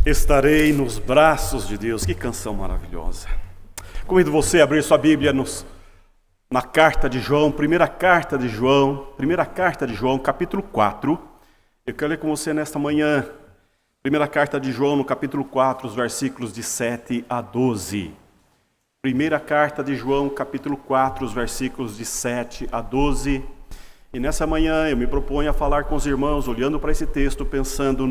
Estarei nos braços de Deus. Que canção maravilhosa. Convido você a abrir sua Bíblia na carta de João, primeira carta de João, capítulo 4. Eu quero ler com você nesta manhã, primeira carta de João, no capítulo 4, os versículos de 7 a 12. Primeira carta de João, capítulo 4, os versículos de 7 a 12. E nessa manhã eu me proponho a falar com os irmãos, olhando para esse texto, pensando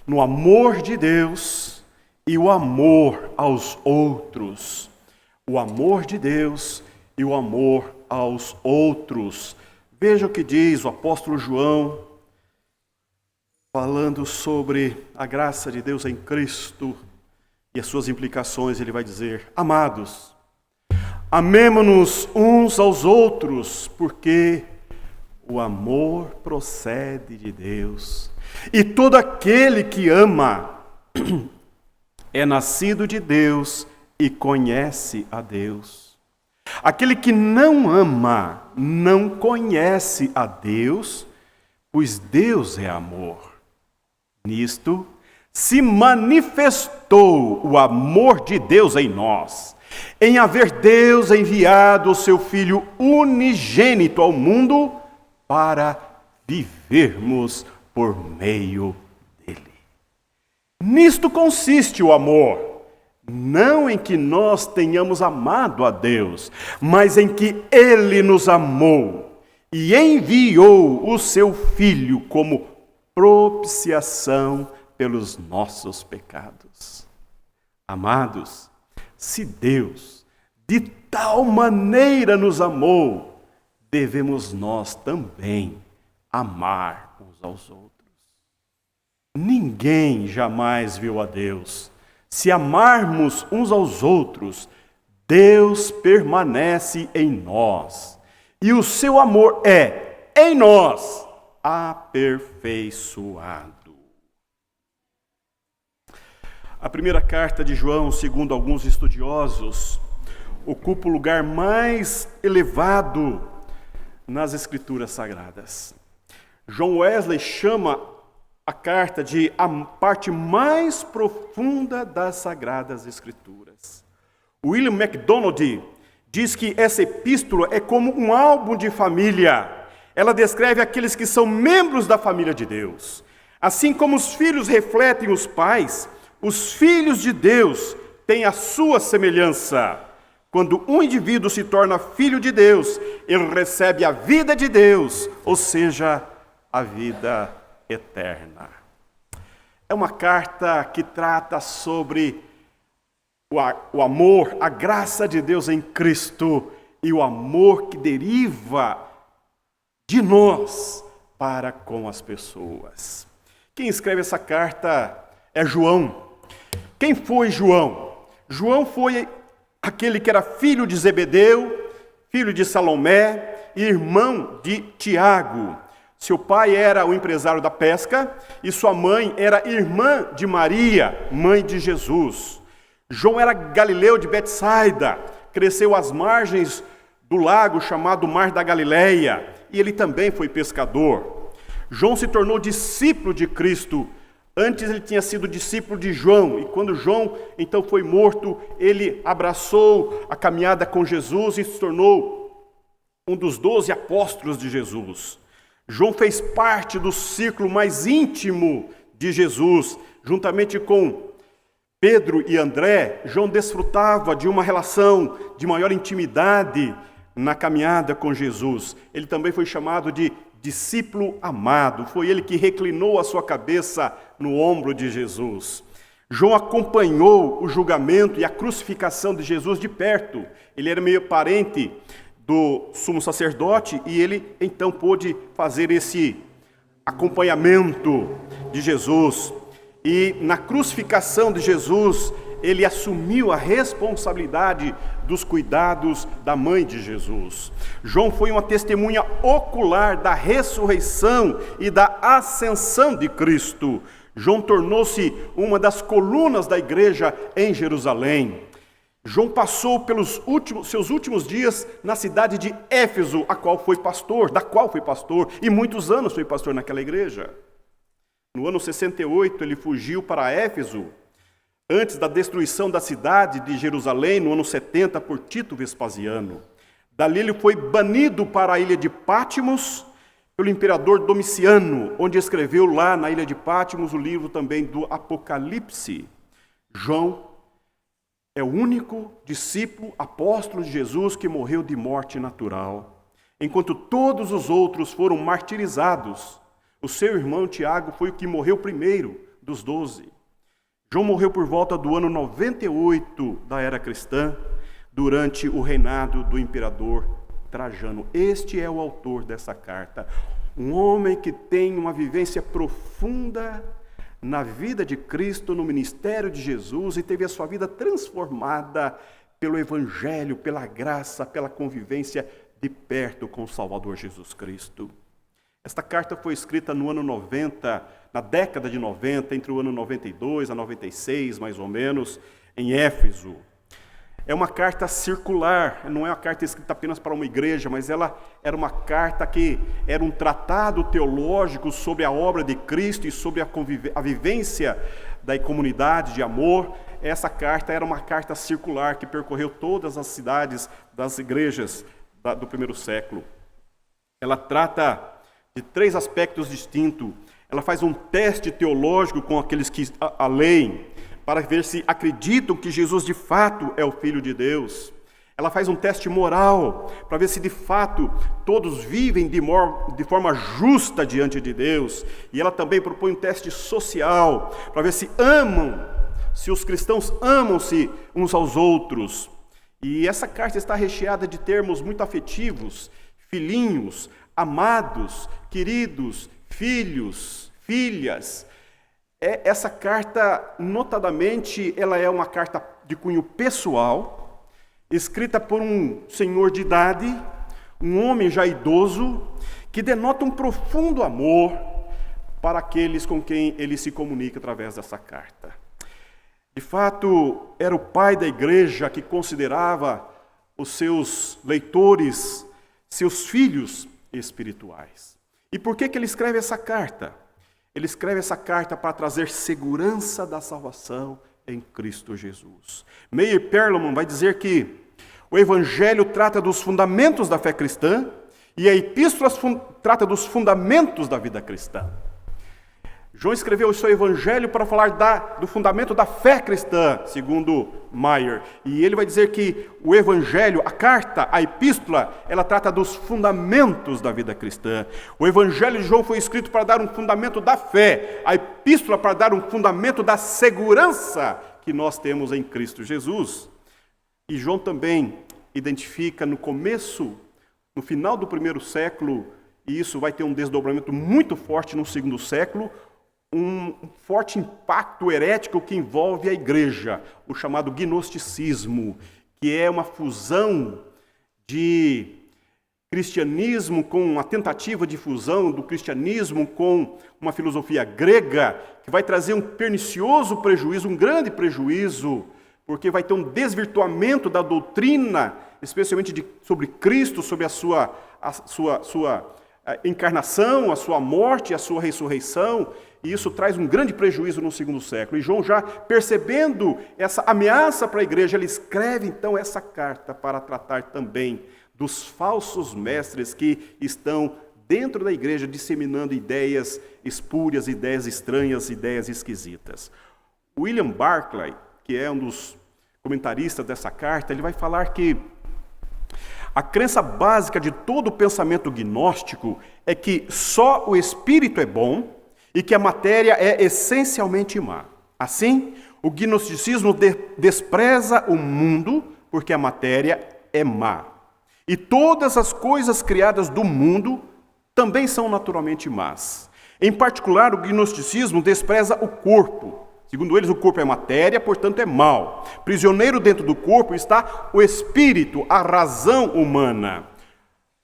no amor de Deus e o amor aos outros. O amor de Deus e o amor aos outros. Veja o que diz o apóstolo João, falando sobre a graça de Deus em Cristo e as suas implicações. Ele vai dizer: amados, amemo-nos uns aos outros, porque o amor procede de Deus. E todo aquele que ama é nascido de Deus e conhece a Deus. Aquele que não ama não conhece a Deus, pois Deus é amor. Nisto se manifestou o amor de Deus em nós, em haver Deus enviado o seu Filho unigênito ao mundo para vivermos por meio dele. Nisto consiste o amor, não em que nós tenhamos amado a Deus, mas em que ele nos amou e enviou o seu Filho como propiciação pelos nossos pecados. Amados, se Deus de tal maneira nos amou, devemos nós também amar uns aos outros. Ninguém jamais viu a Deus. Se amarmos uns aos outros, Deus permanece em nós, e o seu amor é, em nós, aperfeiçoado. A primeira carta de João, segundo alguns estudiosos, ocupa o lugar mais elevado nas Escrituras Sagradas. John Wesley chama a carta de a parte mais profunda das Sagradas Escrituras. William MacDonald diz que essa epístola é como um álbum de família. Ela descreve aqueles que são membros da família de Deus. Assim como os filhos refletem os pais, os filhos de Deus têm a sua semelhança. Quando um indivíduo se torna filho de Deus, ele recebe a vida de Deus, ou seja, a vida eterna. É uma carta que trata sobre o amor, a graça de Deus em Cristo e o amor que deriva de nós para com as pessoas. Quem escreve essa carta é João. Quem foi João? João foi aquele que era filho de Zebedeu, filho de Salomé e irmão de Tiago. Seu pai era o empresário da pesca e sua mãe era irmã de Maria, mãe de Jesus. João era galileu de Betsaida, cresceu às margens do lago chamado Mar da Galileia, e ele também foi pescador. João se tornou discípulo de Cristo. Antes ele tinha sido discípulo de João, e quando João então foi morto, ele abraçou a caminhada com Jesus e se tornou um dos 12 apóstolos de Jesus. João fez parte do círculo mais íntimo de Jesus. Juntamente com Pedro e André, João desfrutava de uma relação de maior intimidade na caminhada com Jesus. Ele também foi chamado de discípulo amado. Foi ele que reclinou a sua cabeça no ombro de Jesus. João acompanhou o julgamento e a crucificação de Jesus de perto. Ele era meio parente do sumo sacerdote e ele então pôde fazer esse acompanhamento de Jesus. E na crucificação de Jesus, ele assumiu a responsabilidade dos cuidados da mãe de Jesus. João foi uma testemunha ocular da ressurreição e da ascensão de Cristo. João tornou-se uma das colunas da igreja em Jerusalém. João passou pelos seus últimos dias na cidade de Éfeso, da qual foi pastor, e muitos anos foi pastor naquela igreja. No ano 68, ele fugiu para Éfeso, antes da destruição da cidade de Jerusalém, no ano 70, por Tito Vespasiano. Dali ele foi banido para a ilha de Patmos, pelo imperador Domiciano, onde escreveu lá na ilha de Patmos o livro também do Apocalipse. João é o único discípulo apóstolo de Jesus que morreu de morte natural, enquanto todos os outros foram martirizados. O seu irmão Tiago foi o que morreu primeiro dos 12. João morreu por volta do ano 98 da era cristã, durante o reinado do imperador Trajano. Este é o autor dessa carta. Um homem que tem uma vivência profunda na vida de Cristo, no ministério de Jesus, e teve a sua vida transformada pelo Evangelho, pela graça, pela convivência de perto com o Salvador Jesus Cristo. Esta carta foi escrita no ano 90, na década de 90, entre o ano 92 a 96, mais ou menos, em Éfeso. É uma carta circular, não é uma carta escrita apenas para uma igreja, mas ela era uma carta que era um tratado teológico sobre a obra de Cristo e sobre a vivência da comunidade de amor. Essa carta era uma carta circular que percorreu todas as cidades das igrejas do primeiro século. Ela trata de 3 aspectos distintos. Ela faz um teste teológico com aqueles que a leem, para ver se acreditam que Jesus de fato é o Filho de Deus. Ela faz um teste moral, para ver se de fato todos vivem de forma justa diante de Deus. E ela também propõe um teste social, para ver se os cristãos amam-se uns aos outros. E essa carta está recheada de termos muito afetivos: filhinhos, amados, queridos, filhos, filhas. Essa carta, notadamente, ela é uma carta de cunho pessoal, escrita por um senhor de idade, um homem já idoso, que denota um profundo amor para aqueles com quem ele se comunica através dessa carta. De fato, era o pai da igreja que considerava os seus leitores seus filhos espirituais. E por que ele escreve essa carta? Ele escreve essa carta para trazer segurança da salvação em Cristo Jesus. Meyer Perlman vai dizer que o Evangelho trata dos fundamentos da fé cristã e a Epístola trata dos fundamentos da vida cristã. João escreveu o seu Evangelho para falar do fundamento da fé cristã, segundo Meyer. E ele vai dizer que o Evangelho, a carta, a Epístola, ela trata dos fundamentos da vida cristã. O Evangelho de João foi escrito para dar um fundamento da fé, a Epístola para dar um fundamento da segurança que nós temos em Cristo Jesus. E João também identifica no final do primeiro século, e isso vai ter um desdobramento muito forte no segundo século, um forte impacto herético que envolve a igreja, o chamado gnosticismo, que é uma fusão de cristianismo com uma tentativa de fusão do cristianismo com uma filosofia grega, que vai trazer um pernicioso prejuízo, um grande prejuízo, porque vai ter um desvirtuamento da doutrina, especialmente sobre Cristo, sobre a sua encarnação, a sua morte, a sua ressurreição, e isso traz um grande prejuízo no segundo século. E João, já percebendo essa ameaça para a igreja, ele escreve então essa carta para tratar também dos falsos mestres que estão dentro da igreja disseminando ideias espúrias, ideias estranhas, ideias esquisitas. William Barclay, que é um dos comentaristas dessa carta, ele vai falar que a crença básica de todo o pensamento gnóstico é que só o espírito é bom e que a matéria é essencialmente má. Assim, o gnosticismo despreza o mundo porque a matéria é má. E todas as coisas criadas do mundo também são naturalmente más. Em particular, o gnosticismo despreza o corpo. Segundo eles, o corpo é matéria, portanto é mau. Prisioneiro dentro do corpo está o espírito, a razão humana.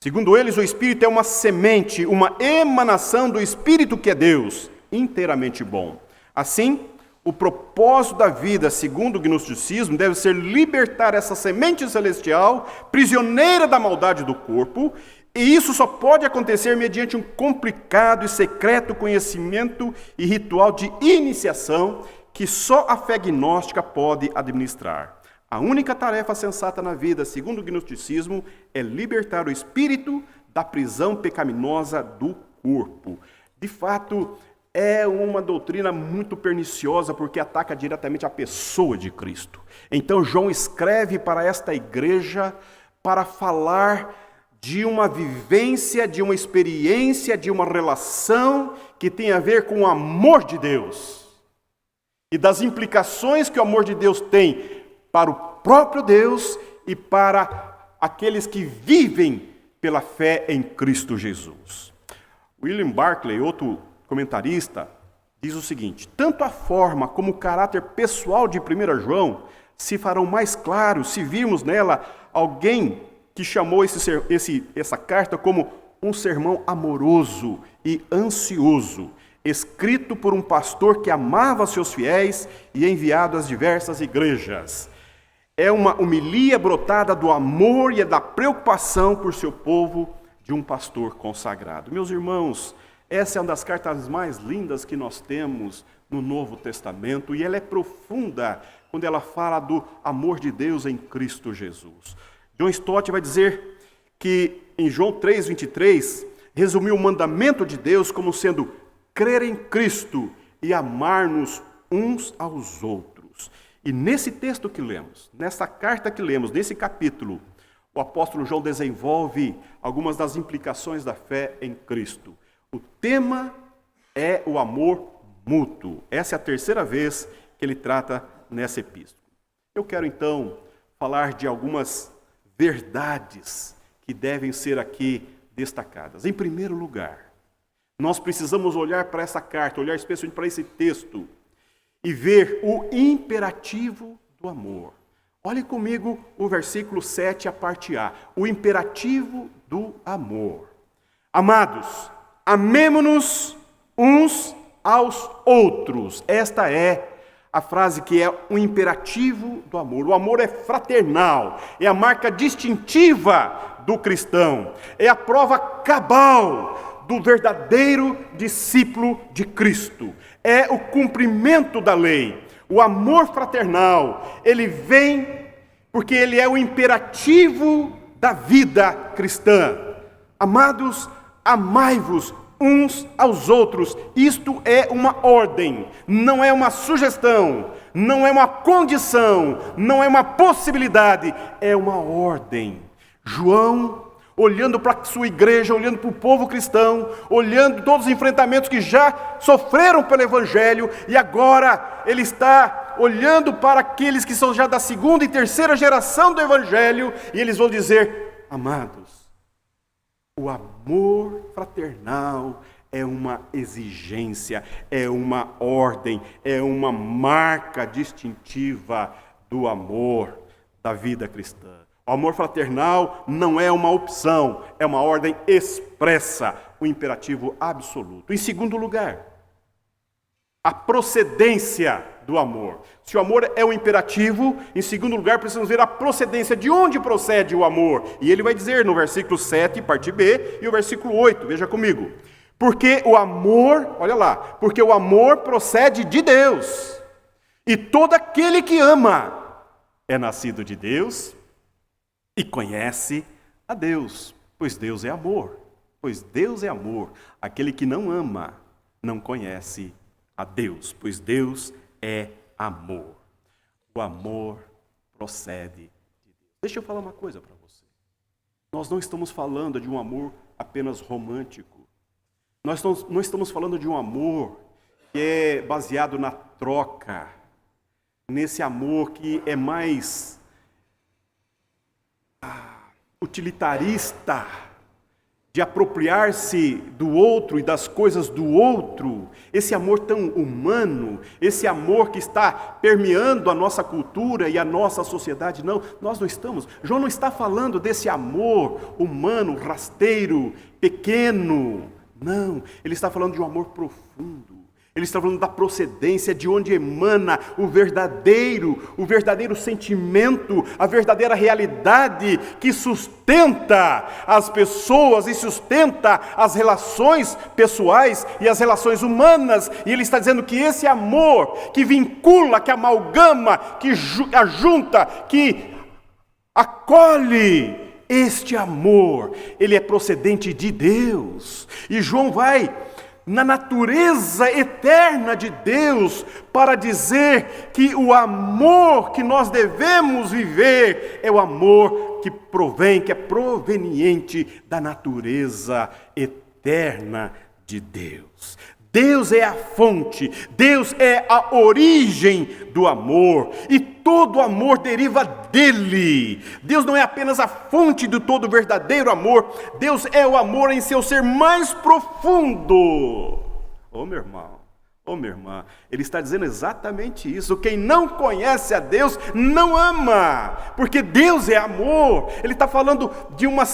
Segundo eles, o espírito é uma semente, uma emanação do espírito que é Deus, inteiramente bom. Assim, o propósito da vida, segundo o gnosticismo, deve ser libertar essa semente celestial, prisioneira da maldade do corpo, E isso só pode acontecer mediante um complicado e secreto conhecimento e ritual de iniciação que só a fé gnóstica pode administrar. A única tarefa sensata na vida, segundo o gnosticismo, é libertar o espírito da prisão pecaminosa do corpo. De fato, é uma doutrina muito perniciosa porque ataca diretamente a pessoa de Cristo. Então, João escreve para esta igreja para falar de uma vivência, de uma experiência, de uma relação que tem a ver com o amor de Deus e das implicações que o amor de Deus tem para o próprio Deus e para aqueles que vivem pela fé em Cristo Jesus. William Barclay, outro comentarista, diz o seguinte: tanto a forma como o caráter pessoal de 1 João se farão mais claros se virmos nela alguém que chamou essa carta como um sermão amoroso e ansioso, escrito por um pastor que amava seus fiéis e enviado às diversas igrejas. É uma homilia brotada do amor e da preocupação por seu povo de um pastor consagrado. Meus irmãos, essa é uma das cartas mais lindas que nós temos no Novo Testamento e ela é profunda quando ela fala do amor de Deus em Cristo Jesus. John Stott vai dizer que em João 3,23, resumiu o mandamento de Deus como sendo crer em Cristo e amar-nos uns aos outros. E nesse texto que lemos, nessa carta que lemos, nesse capítulo, o apóstolo João desenvolve algumas das implicações da fé em Cristo. O tema é o amor mútuo. Essa é a terceira vez que ele trata nessa epístola. Eu quero então falar de algumas verdades que devem ser aqui destacadas. Em primeiro lugar, nós precisamos olhar para essa carta, olhar especialmente para esse texto e ver o imperativo do amor. Olhe comigo o versículo 7, a parte A. O imperativo do amor. Amados, amemo-nos uns aos outros. Esta é a frase que é um imperativo do amor. O amor é fraternal, é a marca distintiva do cristão, é a prova cabal do verdadeiro discípulo de Cristo, é o cumprimento da lei. O amor fraternal, ele vem porque ele é o imperativo da vida cristã. Amados, amai-vos uns aos outros. Isto é uma ordem, não é uma sugestão, não é uma condição, não é uma possibilidade, é uma ordem. João, olhando para a sua igreja, olhando para o povo cristão, olhando todos os enfrentamentos que já sofreram pelo Evangelho, e agora ele está olhando para aqueles que são já da segunda e terceira geração do Evangelho, e eles vão dizer: amados, o amor fraternal é uma exigência, é uma ordem, é uma marca distintiva do amor da vida cristã. O amor fraternal não é uma opção, é uma ordem expressa, um imperativo absoluto. Em segundo lugar, a procedência do amor. Se o amor é um imperativo, em segundo lugar, precisamos ver a procedência, de onde procede o amor. E ele vai dizer no versículo 7, parte B, e o versículo 8, veja comigo. Porque o amor, olha lá, porque o amor procede de Deus. E todo aquele que ama é nascido de Deus e conhece a Deus, pois Deus é amor. Pois Deus é amor. Aquele que não ama não conhece a Deus, pois Deus é amor. O amor procede de Deus. Deixa eu falar uma coisa para você. Nós não estamos falando de um amor apenas romântico. Nós não estamos falando de um amor que é baseado na troca. Nesse amor que é mais utilitarista, de apropriar-se do outro e das coisas do outro, esse amor tão humano, esse amor que está permeando a nossa cultura e a nossa sociedade. Não, nós não estamos. João não está falando desse amor humano, rasteiro, pequeno. Não, ele está falando de um amor profundo. Ele está falando da procedência, de onde emana o verdadeiro sentimento, a verdadeira realidade que sustenta as pessoas e sustenta as relações pessoais e as relações humanas. E ele está dizendo que esse amor que vincula, que amalgama, que ajunta, que acolhe, este amor, ele é procedente de Deus. E João vai na natureza eterna de Deus para dizer que o amor que nós devemos viver é o amor que provém, que é proveniente da natureza eterna de Deus. Deus é a fonte, Deus é a origem do amor, e todo amor deriva dele. Deus não é apenas a fonte de todo verdadeiro amor, Deus é o amor em seu ser mais profundo. Ô meu irmão, ô minha irmã, ele está dizendo exatamente isso. Quem não conhece a Deus não ama, porque Deus é amor. Ele está falando de uma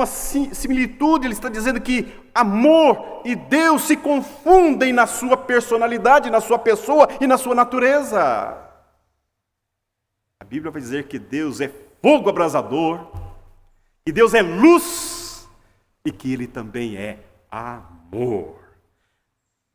similitude. Ele está dizendo que amor e Deus se confundem na sua personalidade, na sua pessoa e na sua natureza. A Bíblia vai dizer que Deus é fogo abrasador, que Deus é luz e que Ele também é amor.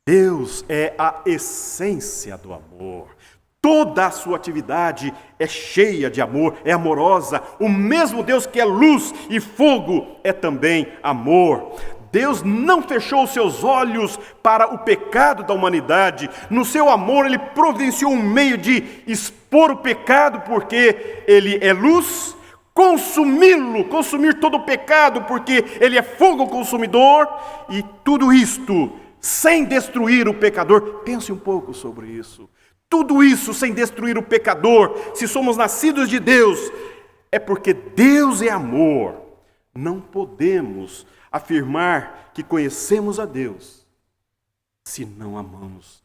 Deus é a essência do amor. Toda a sua atividade é cheia de amor, é amorosa. O mesmo Deus que é luz e fogo é também amor. Deus não fechou os seus olhos para o pecado da humanidade. No seu amor, Ele providenciou um meio de expor o pecado, porque Ele é luz, consumir todo o pecado, porque Ele é fogo consumidor, e tudo isto sem destruir o pecador. Pense um pouco sobre isso. Tudo isso sem destruir o pecador. Se somos nascidos de Deus, é porque Deus é amor. Não podemos afirmar que conhecemos a Deus se não amamos,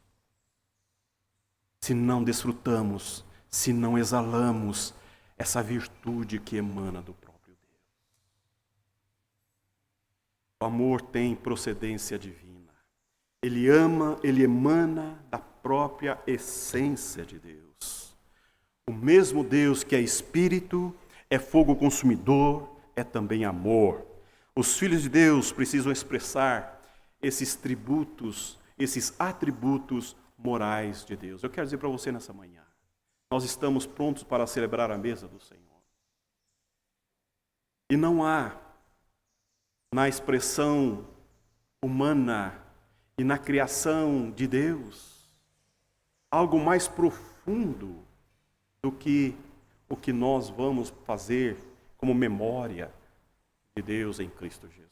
se não desfrutamos, se não exalamos essa virtude que emana do próprio Deus. O amor tem procedência divina. Ele ama, ele emana da própria essência de Deus. O mesmo Deus que é Espírito, é fogo consumidor, é também amor. Os filhos de Deus precisam expressar esses tributos, esses atributos morais de Deus. Eu quero dizer para você nessa manhã, nós estamos prontos para celebrar a mesa do Senhor. E não há, na expressão humana e na criação de Deus, algo mais profundo do que o que nós vamos fazer como memória de Deus em Cristo Jesus.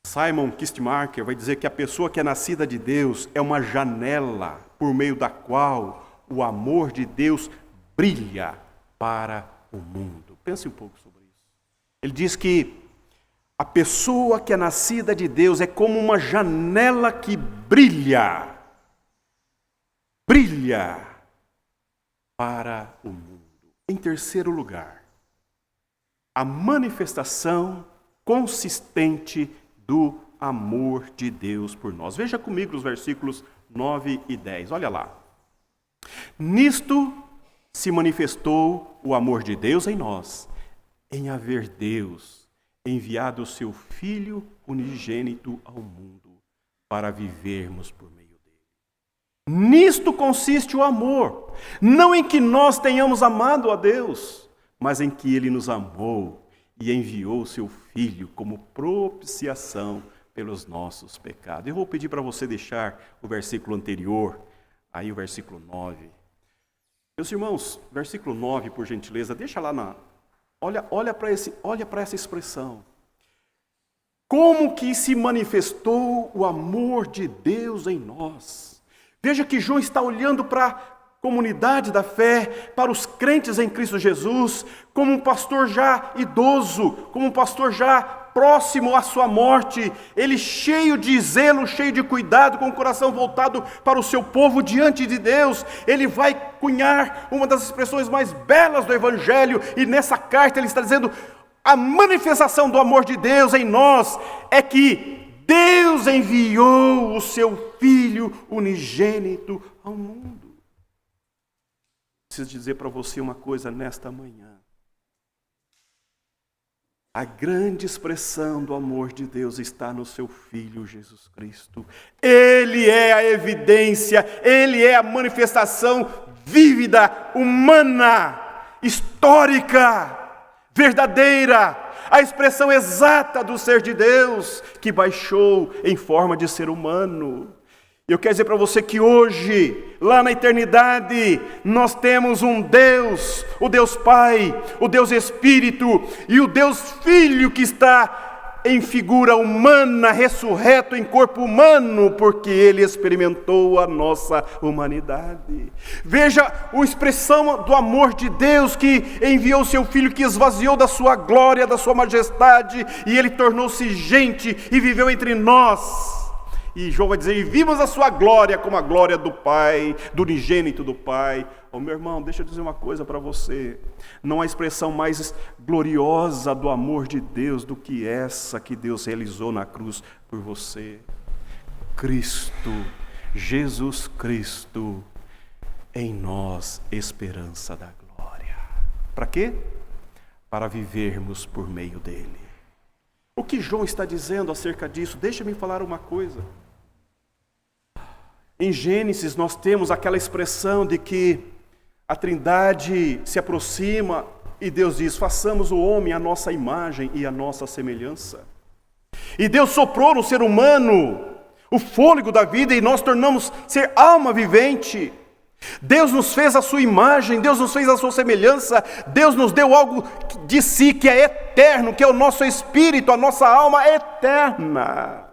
Simon Kistemaker vai dizer que a pessoa que é nascida de Deus é uma janela por meio da qual o amor de Deus brilha para o mundo. Pense um pouco sobre isso. Ele diz que a pessoa que é nascida de Deus é como uma janela que brilha para o mundo. Em terceiro lugar, a manifestação consistente do amor de Deus por nós. Veja comigo os versículos 9 e 10. Olha lá. Nisto se manifestou o amor de Deus em nós, em haver Deus enviado o seu Filho unigênito ao mundo para vivermos por meio dele. Nisto consiste o amor, não em que nós tenhamos amado a Deus, mas em que Ele nos amou e enviou o seu Filho como propiciação pelos nossos pecados. Eu vou pedir para você deixar o versículo anterior, aí o versículo 9. Meus irmãos, versículo 9, por gentileza, deixa lá na... Olha para essa expressão. Como que se manifestou o amor de Deus em nós? Veja que João está olhando para a comunidade da fé, para os crentes em Cristo Jesus, como um pastor já idoso, como um pastor já próximo à sua morte, ele cheio de zelo, cheio de cuidado, com o coração voltado para o seu povo diante de Deus. Ele vai cunhar uma das expressões mais belas do Evangelho, e nessa carta ele está dizendo: a manifestação do amor de Deus em nós é que Deus enviou o seu Filho unigênito ao mundo. Preciso dizer para você uma coisa nesta manhã. A grande expressão do amor de Deus está no seu Filho Jesus Cristo. Ele é a evidência, Ele é a manifestação vívida, humana, histórica, verdadeira, a expressão exata do ser de Deus que baixou em forma de ser humano. Eu quero dizer para você que hoje, lá na eternidade, nós temos um Deus, o Deus Pai, o Deus Espírito e o Deus Filho que está em figura humana, ressurreto em corpo humano, porque Ele experimentou a nossa humanidade. Veja a expressão do amor de Deus que enviou o seu Filho, que esvaziou da sua glória, da sua majestade, e Ele tornou-se gente e viveu entre nós. E João vai dizer, e vimos a sua glória como a glória do Pai, do unigênito do Pai. Oh, meu irmão, deixa eu dizer uma coisa para você. Não há expressão mais gloriosa do amor de Deus do que essa que Deus realizou na cruz por você. Cristo, Jesus Cristo, em nós, esperança da glória. Para quê? Para vivermos por meio dele. O que João está dizendo acerca disso? Deixa-me falar uma coisa. Em Gênesis nós temos aquela expressão de que a Trindade se aproxima e Deus diz, façamos o homem à nossa imagem e à nossa semelhança. E Deus soprou no ser humano o fôlego da vida e nós tornamos ser alma vivente. Deus nos fez a sua imagem, Deus nos fez a sua semelhança, Deus nos deu algo de si que é eterno, que é o nosso espírito, a nossa alma é eterna.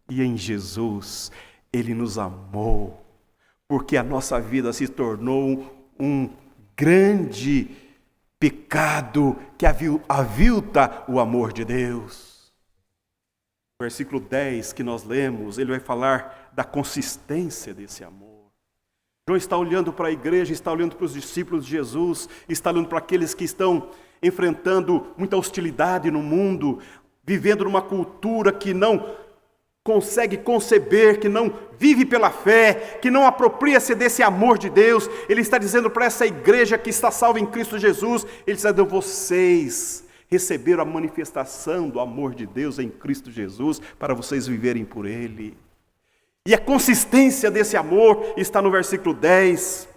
E em Jesus, Ele nos amou, porque a nossa vida se tornou um grande pecado que avilta o amor de Deus. Versículo 10 que nós lemos, ele vai falar da consistência desse amor. João está olhando para a igreja, está olhando para os discípulos de Jesus, está olhando para aqueles que estão enfrentando muita hostilidade no mundo, vivendo numa cultura que não consegue conceber, que não vive pela fé, que não apropria-se desse amor de Deus. Ele está dizendo para essa igreja que está salva em Cristo Jesus, ele está dizendo, vocês receberam a manifestação do amor de Deus em Cristo Jesus, para vocês viverem por Ele. E a consistência desse amor está no versículo 10.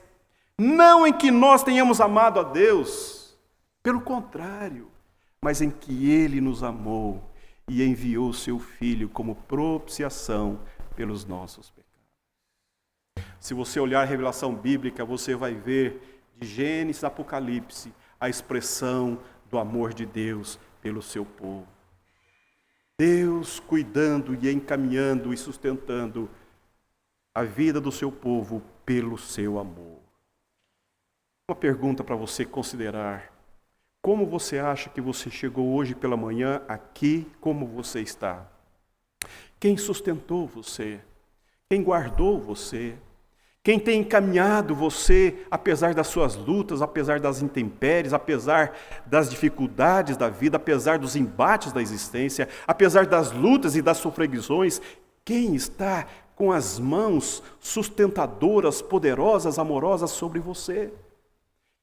Não em que nós tenhamos amado a Deus, pelo contrário, mas em que Ele nos amou e enviou o seu Filho como propiciação pelos nossos pecados. Se você olhar a revelação bíblica, você vai ver de Gênesis a Apocalipse a expressão do amor de Deus pelo seu povo. Deus cuidando e encaminhando e sustentando a vida do seu povo pelo seu amor. Uma pergunta para você considerar. Como você acha que você chegou hoje pela manhã aqui? Como você está? Quem sustentou você? Quem guardou você? Quem tem encaminhado você, apesar das suas lutas, apesar das intempéries, apesar das dificuldades da vida, apesar dos embates da existência, apesar das lutas e das sofreguidões, quem está com as mãos sustentadoras, poderosas, amorosas sobre você?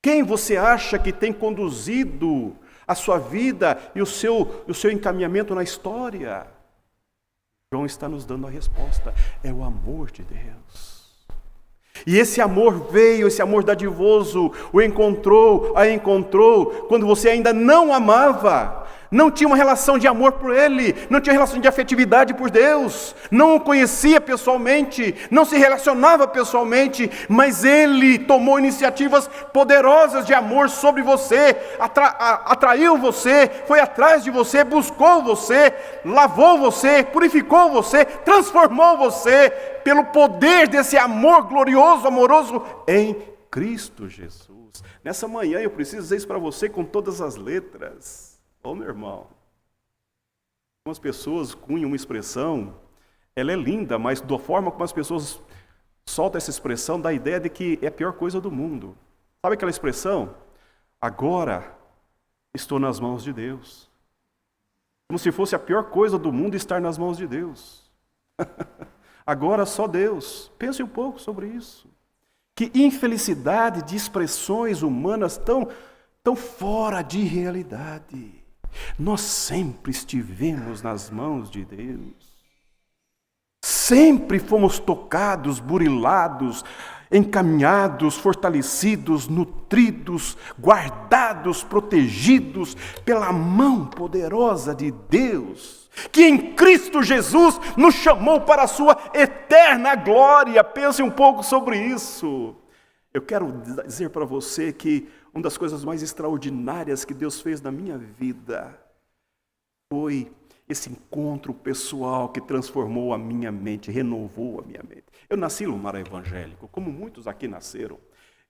Quem você acha que tem conduzido a sua vida e o seu encaminhamento na história? João está nos dando a resposta, é o amor de Deus. E esse amor veio, esse amor dadivoso, a encontrou, quando você ainda não amava, não tinha uma relação de amor por Ele, não tinha relação de afetividade por Deus, não o conhecia pessoalmente, não se relacionava pessoalmente, mas Ele tomou iniciativas poderosas de amor sobre você, atraiu você, foi atrás de você, buscou você, lavou você, purificou você, transformou você, pelo poder desse amor glorioso, amoroso em Cristo Jesus. Nessa manhã eu preciso dizer isso para você com todas as letras. Ô meu irmão, algumas pessoas cunham uma expressão, ela é linda, mas da forma como as pessoas soltam essa expressão, dá a ideia de que é a pior coisa do mundo. Sabe aquela expressão? Agora estou nas mãos de Deus. Como se fosse a pior coisa do mundo estar nas mãos de Deus. Agora só Deus. Pense um pouco sobre isso. Que infelicidade de expressões humanas tão fora de realidade. Nós sempre estivemos nas mãos de Deus. Sempre fomos tocados, burilados, encaminhados, fortalecidos, nutridos, guardados, protegidos pela mão poderosa de Deus, que em Cristo Jesus nos chamou para a sua eterna glória. Pense um pouco sobre isso. Eu quero dizer para você que uma das coisas mais extraordinárias que Deus fez na minha vida foi esse encontro pessoal que transformou a minha mente, renovou a minha mente. Eu nasci num lar evangélico, como muitos aqui nasceram.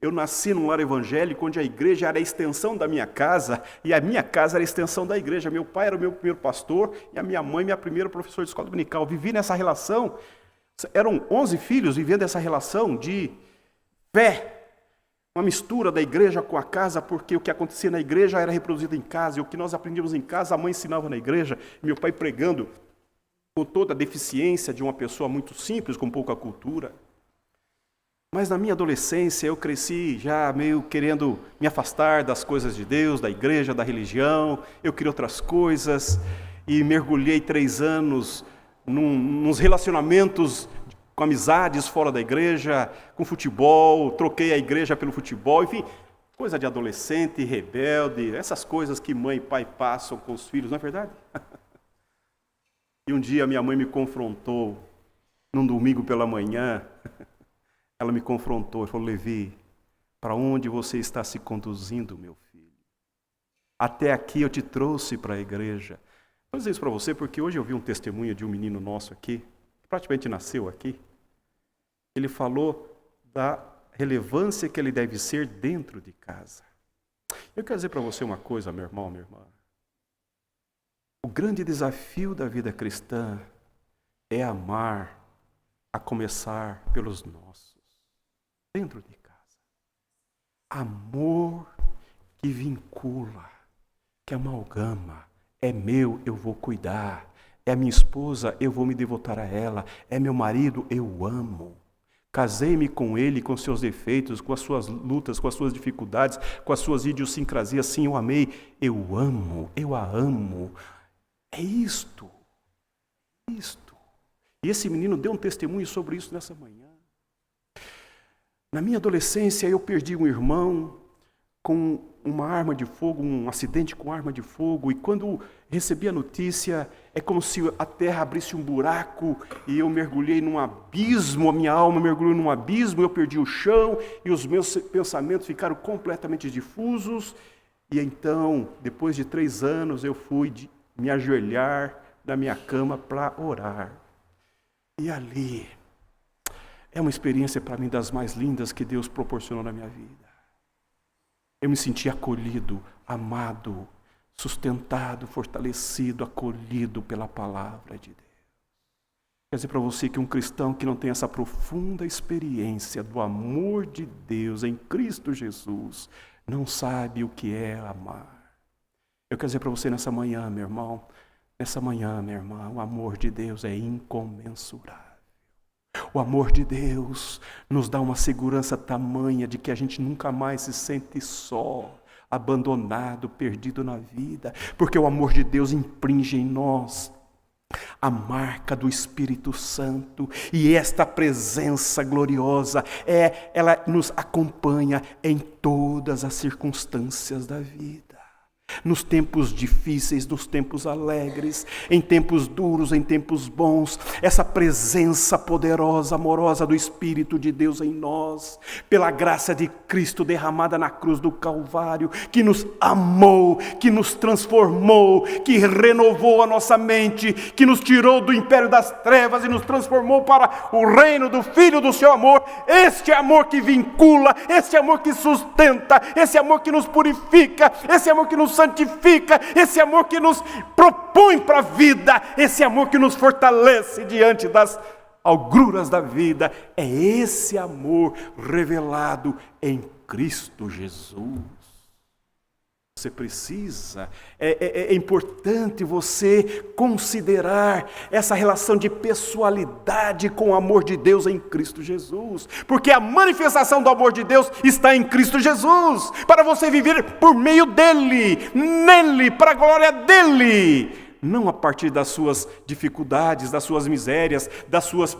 Eu nasci num lar evangélico onde a igreja era a extensão da minha casa e a minha casa era a extensão da igreja. Meu pai era o meu primeiro pastor e a minha mãe, minha primeira professora de escola dominical. Vivi nessa relação, eram 11 filhos vivendo essa relação de fé. Uma mistura da igreja com a casa, porque o que acontecia na igreja era reproduzido em casa, e o que nós aprendíamos em casa, a mãe ensinava na igreja, meu pai pregando com toda a deficiência de uma pessoa muito simples, com pouca cultura. Mas na minha adolescência eu cresci já meio querendo me afastar das coisas de Deus, da igreja, da religião, eu queria outras coisas, e mergulhei 3 anos nos relacionamentos com amizades fora da igreja, com futebol, troquei a igreja pelo futebol, enfim, coisa de adolescente, rebelde, essas coisas que mãe e pai passam com os filhos, não é verdade? E um dia minha mãe me confrontou, num domingo pela manhã, ela me confrontou e falou: Levi, para onde você está se conduzindo, meu filho? Até aqui eu te trouxe para a igreja. Vou dizer isso para você porque hoje eu vi um testemunho de um menino nosso aqui, praticamente nasceu aqui. Ele falou da relevância que ele deve ser dentro de casa. Eu quero dizer para você uma coisa, meu irmão, minha irmã. O grande desafio da vida cristã é amar, a começar pelos nossos, dentro de casa. Amor que vincula, que amalgama. É meu, eu vou cuidar. É minha esposa, eu vou me devotar a ela. É meu marido, eu amo. Casei-me com ele, com seus defeitos, com as suas lutas, com as suas dificuldades, com as suas idiosincrasias. Sim, eu amei, eu amo, eu a amo. É isto. E esse menino deu um testemunho sobre isso nessa manhã. Na minha adolescência, eu perdi um irmão com uma arma de fogo, um acidente com arma de fogo, e quando recebi a notícia, é como se a terra abrisse um buraco e eu mergulhei num abismo, a minha alma mergulhou num abismo, eu perdi o chão e os meus pensamentos ficaram completamente difusos. E então, depois de 3 anos, eu fui me ajoelhar na minha cama para orar. E ali, é uma experiência para mim das mais lindas que Deus proporcionou na minha vida. Eu me senti acolhido, amado, sustentado, fortalecido, acolhido pela palavra de Deus. Quer dizer para você que um cristão que não tem essa profunda experiência do amor de Deus em Cristo Jesus, não sabe o que é amar. Eu quero dizer para você nessa manhã, meu irmão, nessa manhã, minha irmã, o amor de Deus é incomensurável. O amor de Deus nos dá uma segurança tamanha de que a gente nunca mais se sente só, abandonado, perdido na vida, porque o amor de Deus imprime em nós a marca do Espírito Santo, e esta presença gloriosa, ela nos acompanha em todas as circunstâncias da vida. Nos tempos difíceis, nos tempos alegres, em tempos duros, em tempos bons, essa presença poderosa, amorosa do Espírito de Deus em nós, pela graça de Cristo derramada na cruz do Calvário, que nos amou, que nos transformou, que renovou a nossa mente, que nos tirou do império das trevas e nos transformou para o reino do Filho do seu amor. Este amor que vincula, este amor que sustenta, esse amor que nos purifica, esse amor que nos santifica, esse amor que nos propõe para a vida, esse amor que nos fortalece diante das agruras da vida, é esse amor revelado em Cristo Jesus. Você precisa, é importante você considerar essa relação de pessoalidade com o amor de Deus em Cristo Jesus. Porque a manifestação do amor de Deus está em Cristo Jesus, para você viver por meio dEle, nele, para a glória dEle. Não a partir das suas dificuldades, das suas misérias, das suas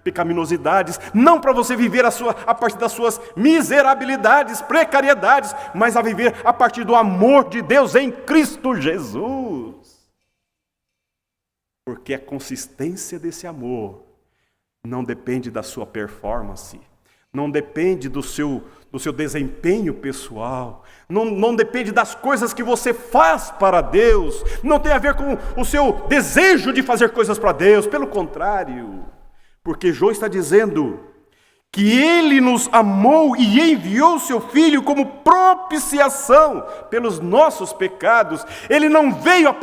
pecaminosidades, não para você viver a partir das suas miserabilidades, precariedades, mas a viver a partir do amor de Deus em Cristo Jesus. Porque a consistência desse amor não depende da sua performance, não depende do seu desempenho pessoal, não depende das coisas que você faz para Deus, não tem a ver com o seu desejo de fazer coisas para Deus, pelo contrário, porque João está dizendo que Ele nos amou e enviou seu Filho como propiciação pelos nossos pecados. Ele não veio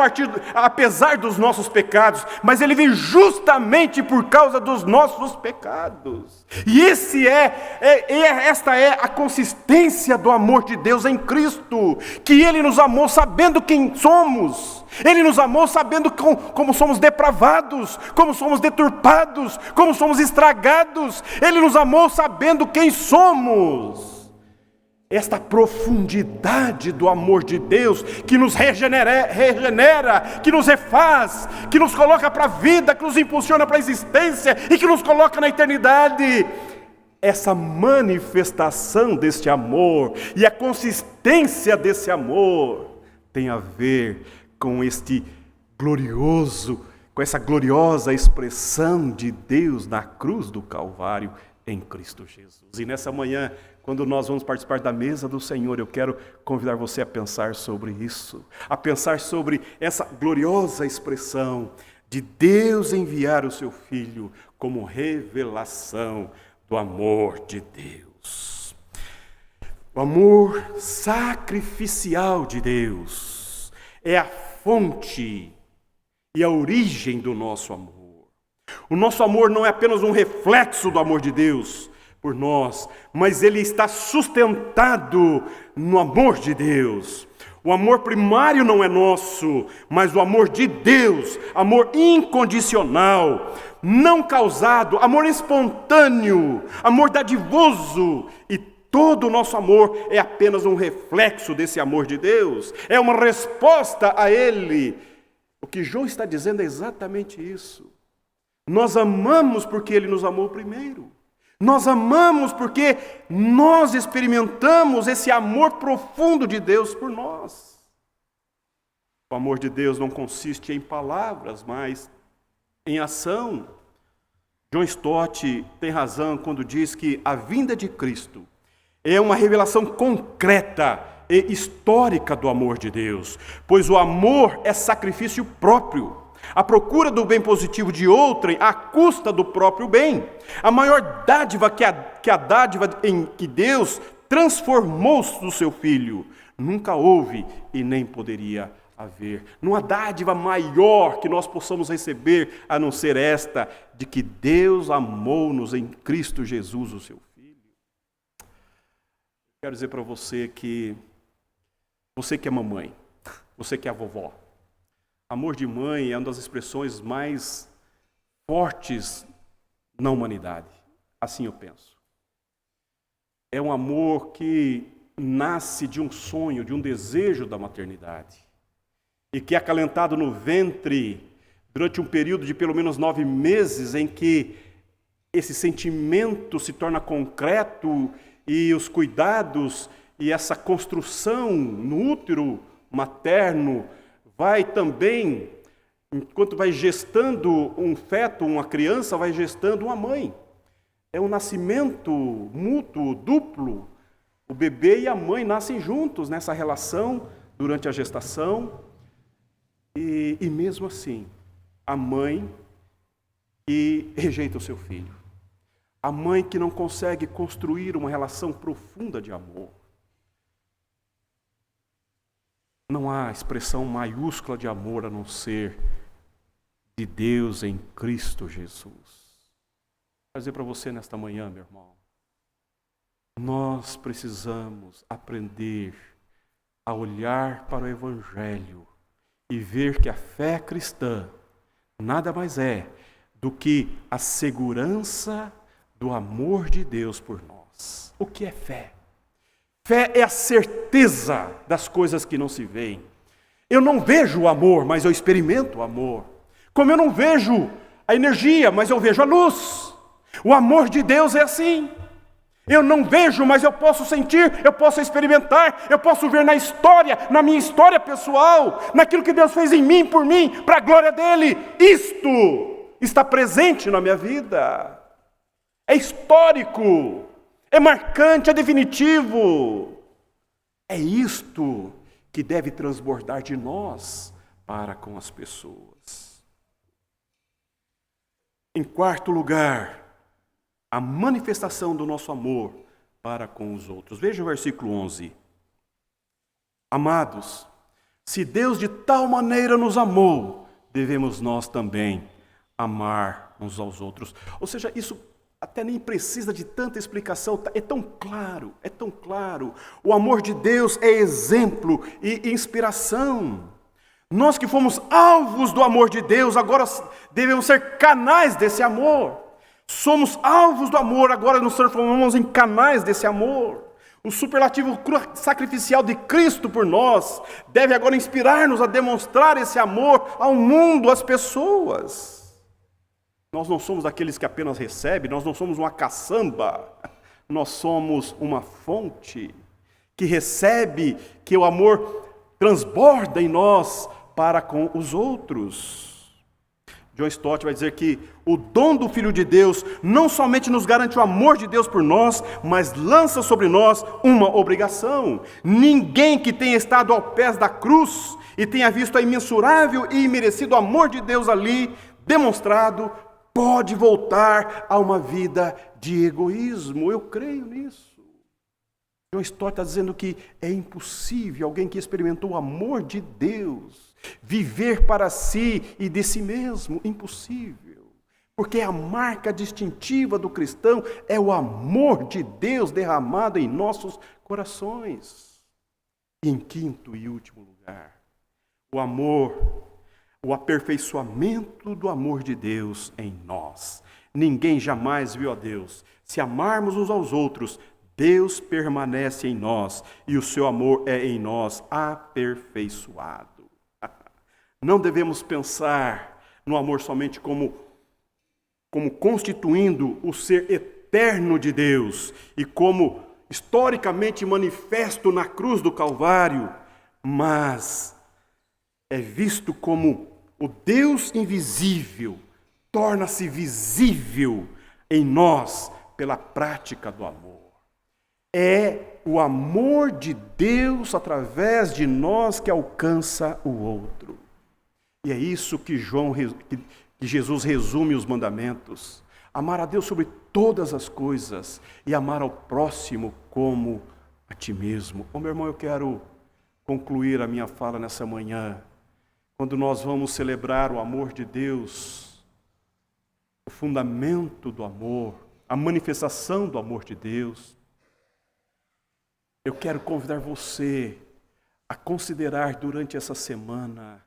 apesar dos nossos pecados, mas Ele veio justamente por causa dos nossos pecados. E esta é a consistência do amor de Deus em Cristo, que Ele nos amou sabendo quem somos. Ele nos amou sabendo como somos depravados, como somos deturpados, como somos estragados. Ele nos amou sabendo quem somos. Esta profundidade do amor de Deus que nos regenera, que nos refaz, que nos coloca para a vida, que nos impulsiona para a existência e que nos coloca na eternidade. Essa manifestação deste amor e a consistência desse amor tem a ver com essa gloriosa expressão de Deus na cruz do Calvário em Cristo Jesus. E nessa manhã, quando nós vamos participar da mesa do Senhor, eu quero convidar você a pensar sobre isso, a pensar sobre essa gloriosa expressão de Deus enviar o seu Filho como revelação do amor de Deus. O amor sacrificial de Deus é a fonte e a origem do nosso amor. O nosso amor não é apenas um reflexo do amor de Deus por nós, mas ele está sustentado no amor de Deus. O amor primário não é nosso, mas o amor de Deus, amor incondicional, não causado, amor espontâneo, amor dadivoso. E todo o nosso amor é apenas um reflexo desse amor de Deus, é uma resposta a Ele. O que João está dizendo é exatamente isso. Nós amamos porque Ele nos amou primeiro. Nós amamos porque nós experimentamos esse amor profundo de Deus por nós. O amor de Deus não consiste em palavras, mas em ação. John Stott tem razão quando diz que a vinda de Cristo é uma revelação concreta e histórica do amor de Deus, pois o amor é sacrifício próprio, a procura do bem positivo de outrem à custa do próprio bem. A maior dádiva que a dádiva em que Deus transformou o seu Filho, nunca houve e nem poderia haver. Não há dádiva maior que nós possamos receber a não ser esta, de que Deus amou-nos em Cristo Jesus, o seu Filho. Quero dizer para você que é mamãe, você que é a vovó, amor de mãe é uma das expressões mais fortes na humanidade. Assim eu penso. É um amor que nasce de um sonho, de um desejo da maternidade. E que é acalentado no ventre durante um período de pelo menos 9 meses, em que esse sentimento se torna concreto e os cuidados e essa construção no útero materno vai também, enquanto vai gestando um feto, uma criança, vai gestando uma mãe. É um nascimento mútuo, duplo. O bebê e a mãe nascem juntos nessa relação durante a gestação. E mesmo assim, a mãe que rejeita o seu filho. A mãe que não consegue construir uma relação profunda de amor. Não há expressão maiúscula de amor a não ser de Deus em Cristo Jesus. Quero dizer para você nesta manhã, meu irmão, nós precisamos aprender a olhar para o Evangelho e ver que a fé cristã nada mais é do que a segurança do amor de Deus por nós. O que é fé? Fé é a certeza das coisas que não se veem. Eu não vejo o amor, mas eu experimento o amor. Como eu não vejo a energia, mas eu vejo a luz. O amor de Deus é assim. Eu não vejo, mas eu posso sentir, eu posso experimentar, eu posso ver na história, na minha história pessoal, naquilo que Deus fez em mim, por mim, para a glória dEle. Isto está presente na minha vida. É histórico, é marcante, é definitivo. É isto que deve transbordar de nós para com as pessoas. Em quarto lugar, a manifestação do nosso amor para com os outros. Veja o versículo 11. Amados, se Deus de tal maneira nos amou, devemos nós também amar uns aos outros. Ou seja, isso até nem precisa de tanta explicação, é tão claro, é tão claro. O amor de Deus é exemplo e inspiração. Nós que fomos alvos do amor de Deus, agora devemos ser canais desse amor. Somos alvos do amor, agora nos transformamos em canais desse amor. O superlativo sacrificial de Cristo por nós deve agora inspirar-nos a demonstrar esse amor ao mundo, às pessoas. Nós não somos aqueles que apenas recebem, nós não somos uma caçamba, nós somos uma fonte que recebe, que o amor transborda em nós para com os outros. John Stott vai dizer que o dom do Filho de Deus não somente nos garante o amor de Deus por nós, mas lança sobre nós uma obrigação. Ninguém que tenha estado aos pés da cruz e tenha visto a imensurável e imerecido amor de Deus ali demonstrado, pode voltar a uma vida de egoísmo. Eu creio nisso. John Stott está dizendo que é impossível alguém que experimentou o amor de Deus viver para si e de si mesmo. Impossível. Porque a marca distintiva do cristão é o amor de Deus derramado em nossos corações. E em quinto e último lugar, o amor, o aperfeiçoamento do amor de Deus em nós. Ninguém jamais viu a Deus. Se amarmos uns aos outros, Deus permanece em nós e o seu amor é em nós aperfeiçoado. Não devemos pensar no amor somente como constituindo o ser eterno de Deus e como historicamente manifesto na cruz do Calvário, mas é visto como o Deus invisível torna-se visível em nós pela prática do amor. É o amor de Deus através de nós que alcança o outro. E é isso que Jesus resume os mandamentos. Amar a Deus sobre todas as coisas e amar ao próximo como a ti mesmo. Meu irmão, eu quero concluir a minha fala nessa manhã. Quando nós vamos celebrar o amor de Deus, o fundamento do amor, a manifestação do amor de Deus, eu quero convidar você a considerar durante essa semana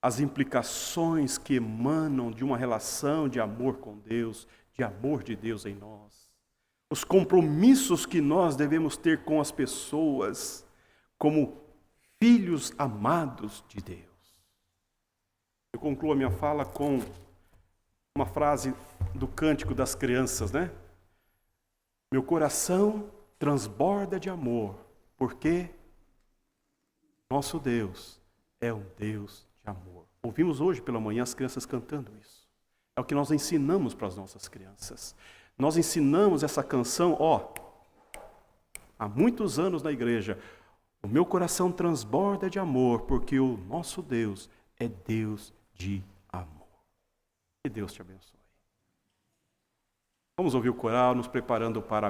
as implicações que emanam de uma relação de amor com Deus, de amor de Deus em nós. Os compromissos que nós devemos ter com as pessoas como filhos amados de Deus. Eu concluo a minha fala com uma frase do Cântico das Crianças, né? Meu coração transborda de amor, porque nosso Deus é um Deus de amor. Ouvimos hoje pela manhã as crianças cantando isso. É o que nós ensinamos para as nossas crianças. Nós ensinamos essa canção, há muitos anos na igreja. O meu coração transborda de amor, porque o nosso Deus é Deus de amor. Que Deus te abençoe. Vamos ouvir o coral, nos preparando para